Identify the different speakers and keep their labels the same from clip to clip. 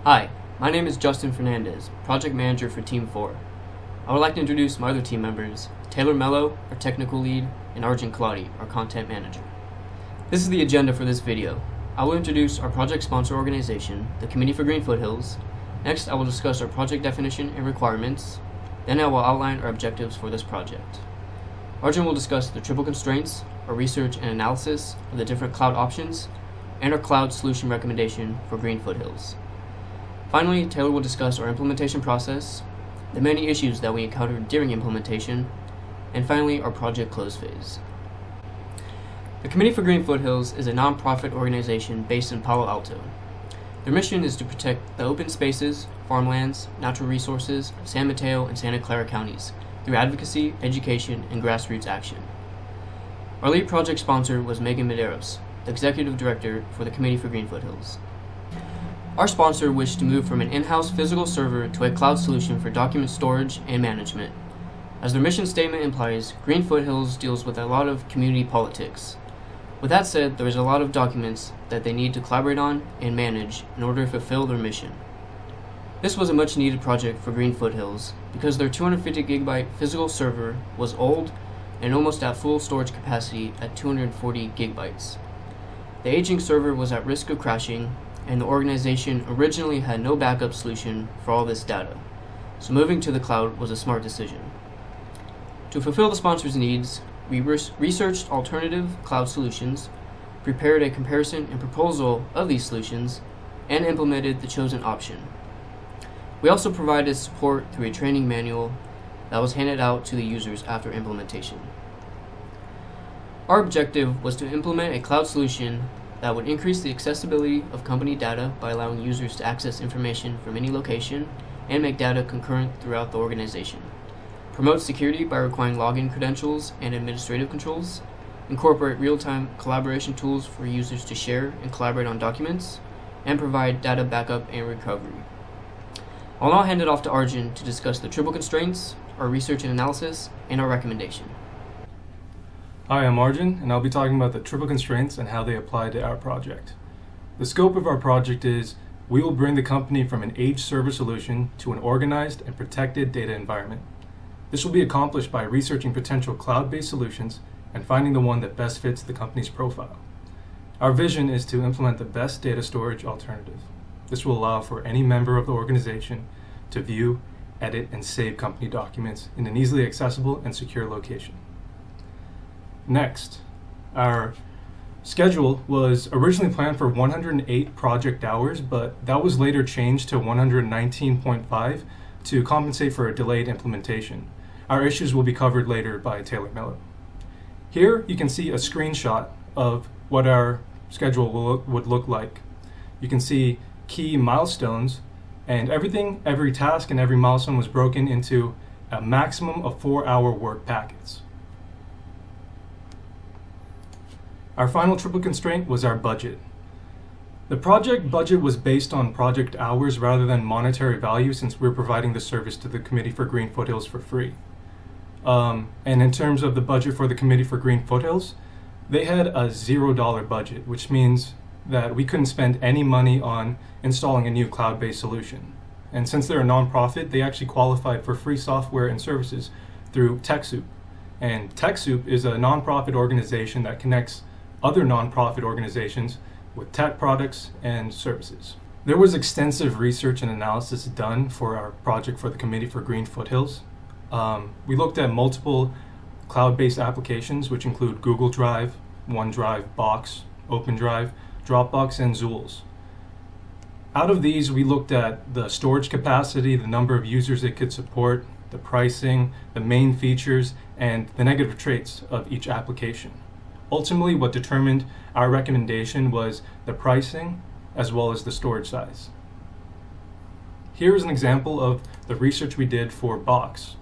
Speaker 1: Hi, my name is Justin Fernandez, Project Manager for Team 4. I would like to introduce my other team members, Taylor Mello, our Technical Lead, and Arjun Kolady, our Content Manager. This is the agenda for this video. I will introduce our project sponsor organization, the Committee for Green Foothills. Next, I will discuss our project definition and requirements. Then I will outline our objectives for this project. Arjun will discuss the triple constraints, our research and analysis of the different cloud options, and our cloud solution recommendation for Green Foothills. Finally, Taylor will discuss our implementation process, the many issues that we encountered during implementation, and finally, our project close phase. The Committee for Green Foothills is a nonprofit organization based in Palo Alto. Their mission is to protect the open spaces, farmlands, natural resources of San Mateo and Santa Clara counties through advocacy, education, and grassroots action. Our lead project sponsor was Megan Medeiros, the Executive Director for the Committee for Green Foothills. Our sponsor wished to move from an in-house physical server to a cloud solution for document storage and management. As their mission statement implies, Green Foothills deals with a lot of community politics. With that said, there is a lot of documents that they need to collaborate on and manage in order to fulfill their mission. This was a much needed project for Green Foothills because their 250 gigabyte physical server was old and almost at full storage capacity at 240 gigabytes. The aging server was at risk of crashing, and the organization originally had no backup solution for all this data, so moving to the cloud was a smart decision. To fulfill the sponsor's needs, we researched alternative cloud solutions, prepared a comparison and proposal of these solutions, and implemented the chosen option. We also provided support through a training manual that was handed out to the users after implementation. Our objective was to implement a cloud solution that would increase the accessibility of company data by allowing users to access information from any location and make data concurrent throughout the organization, promote security by requiring login credentials and administrative controls, incorporate real-time collaboration tools for users to share and collaborate on documents, and provide data backup and recovery. I'll now hand it off to Arjun to discuss the triple constraints, our research and analysis, and our recommendation.
Speaker 2: Hi, I'm Arjun, and I'll be talking about the triple constraints and how they apply to our project. The scope of our project is we will bring the company from an aged server solution to an organized and protected data environment. This will be accomplished by researching potential cloud-based solutions and finding the one that best fits the company's profile. Our vision is to implement the best data storage alternative. This will allow for any member of the organization to view, edit, and save company documents in an easily accessible and secure location. Next, our schedule was originally planned for 108 project hours, but that was later changed to 119.5 to compensate for a delayed implementation. Our issues will be covered later by Taylor Mello. Here you can see a screenshot of what our schedule would look like. You can see key milestones, and every task and every milestone was broken into a maximum of 4-hour work packets. Our final triple constraint was our budget. The project budget was based on project hours rather than monetary value, since we're providing the service to the Committee for Green Foothills for free. And in terms of the budget for the Committee for Green Foothills, they had a $0 budget, which means that we couldn't spend any money on installing a new cloud-based solution. And since they're a nonprofit, they actually qualified for free software and services through TechSoup. And TechSoup is a nonprofit organization that connects other nonprofit organizations with tech products and services. There was extensive research and analysis done for our project for the Committee for Green Foothills. We looked at multiple cloud-based applications, which include Google Drive, OneDrive, Box, OpenDrive, Dropbox, and Zools. Out of these, we looked at the storage capacity, the number of users it could support, the pricing, the main features, and the negative traits of each application. Ultimately, what determined our recommendation was the pricing as well as the storage size. Here is an example of the research we did for Box.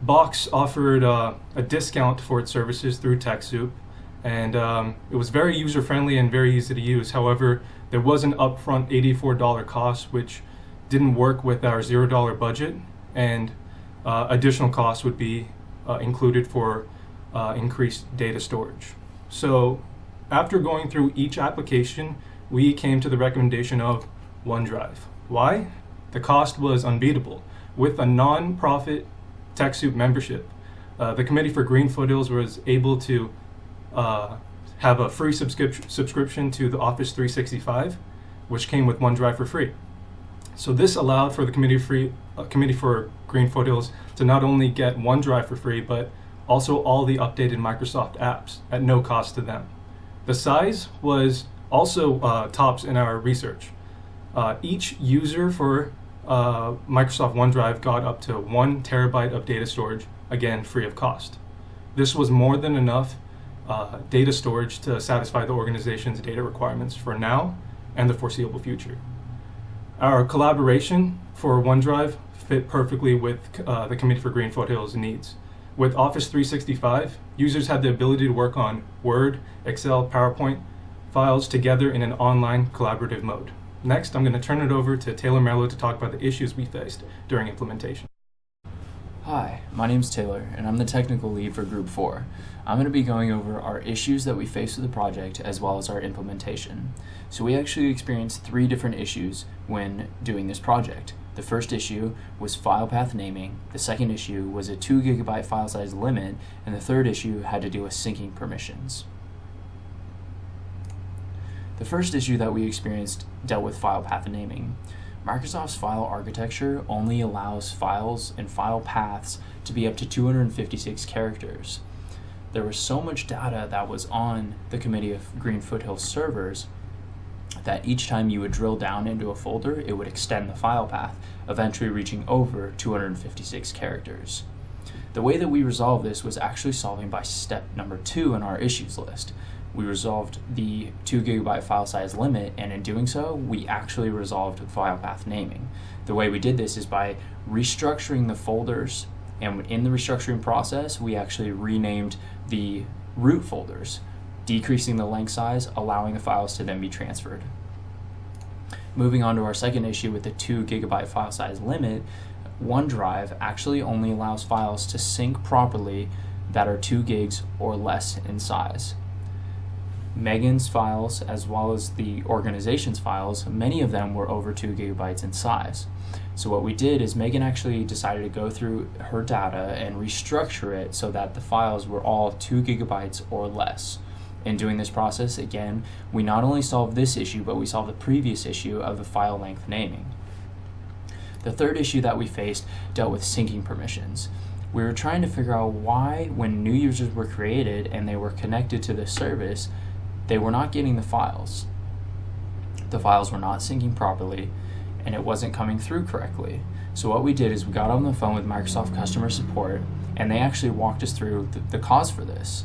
Speaker 2: Box offered a discount for its services through TechSoup, and it was very user-friendly and very easy to use. However, there was an upfront $84 cost, which didn't work with our $0 budget, and additional costs would be included for increased data storage. So after going through each application, we came to the recommendation of OneDrive. Why? The cost was unbeatable. With a non-profit TechSoup membership, the Committee for Green Foothills was able to have a free subscription to the Office 365, which came with OneDrive for free. So this allowed for the Committee for Green Foothills to not only get OneDrive for free, but also all the updated Microsoft apps at no cost to them. The size was also tops in our research. Each user for Microsoft OneDrive got up to 1 terabyte of data storage, again free of cost. This was more than enough data storage to satisfy the organization's data requirements for now and the foreseeable future. Our collaboration for OneDrive fit perfectly with the Committee for Green Foothills' needs. With Office 365, users had the ability to work on Word, Excel, PowerPoint files together in an online collaborative mode. Next, I'm going to turn it over to Taylor Mello to talk about the issues we faced during implementation.
Speaker 3: Hi, my name's Taylor, and I'm the technical lead for Group 4. I'm going to be going over our issues that we faced with the project as well as our implementation. So we actually experienced 3 different issues when doing this project. The first issue was file path naming, the second issue was a 2 gigabyte file size limit, and the third issue had to do with syncing permissions. The first issue that we experienced dealt with file path naming. Microsoft's file architecture only allows files and file paths to be up to 256 characters. There was so much data that was on the Committee of Green Foothills servers that each time you would drill down into a folder, it would extend the file path, eventually reaching over 256 characters. The way that we resolved this was actually solving by step number 2 in our issues list. We resolved the 2 gigabyte file size limit, and in doing so, we actually resolved file path naming. The way we did this is by restructuring the folders, and in the restructuring process, we actually renamed the root folders, decreasing the length size, allowing the files to then be transferred. Moving on to our second issue with the 2 gigabyte file size limit, OneDrive actually only allows files to sync properly that are 2 gigs or less in size. Megan's files, as well as the organization's files, many of them were over 2 gigabytes in size. So what we did is Megan actually decided to go through her data and restructure it so that the files were all 2 gigabytes or less. In doing this process, again, we not only solved this issue, but we solved the previous issue of the file length naming. The third issue that we faced dealt with syncing permissions. We were trying to figure out why, when new users were created and they were connected to the service, they were not getting the files. The files were not syncing properly, and it wasn't coming through correctly. So what we did is we got on the phone with Microsoft customer support, and they actually walked us through the cause for this.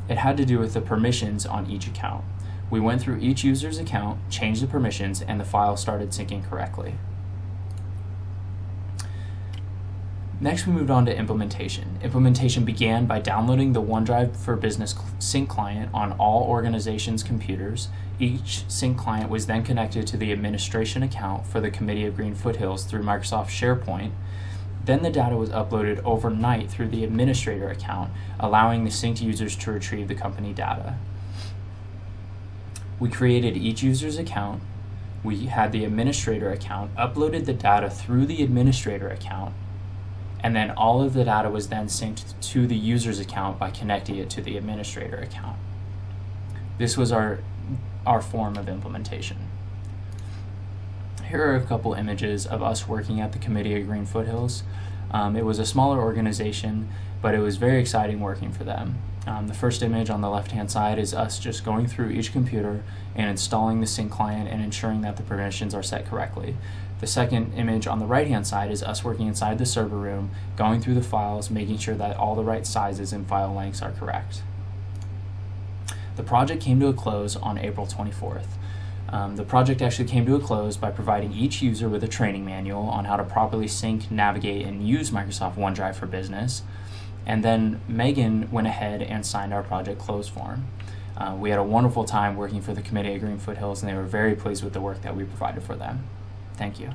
Speaker 3: It had to do with the permissions on each account. We went through each user's account, changed the permissions, and the file started syncing correctly. Next, we moved on to implementation. Implementation began by downloading the OneDrive for Business sync client on all organizations' computers. Each sync client was then connected to the administration account for the Committee of Green Foothills through Microsoft SharePoint. Then the data was uploaded overnight through the administrator account, allowing the synced users to retrieve the company data. We created each user's account. We had the administrator account, uploaded the data through the administrator account, and then all of the data was then synced to the user's account by connecting it to the administrator account. This was our form of implementation. Here are a couple images of us working at the Committee of Green Foothills. It was a smaller organization, but it was very exciting working for them. The first image on the left-hand side is us just going through each computer and installing the sync client and ensuring that the permissions are set correctly. The second image on the right-hand side is us working inside the server room, going through the files, making sure that all the right sizes and file lengths are correct. The project came to a close on April 24th. The project actually came to a close by providing each user with a training manual on how to properly sync, navigate, and use Microsoft OneDrive for Business. And then Megan went ahead and signed our project close form. We had a wonderful time working for the Committee of Green Foothills, and they were very pleased with the work that we provided for them. Thank you.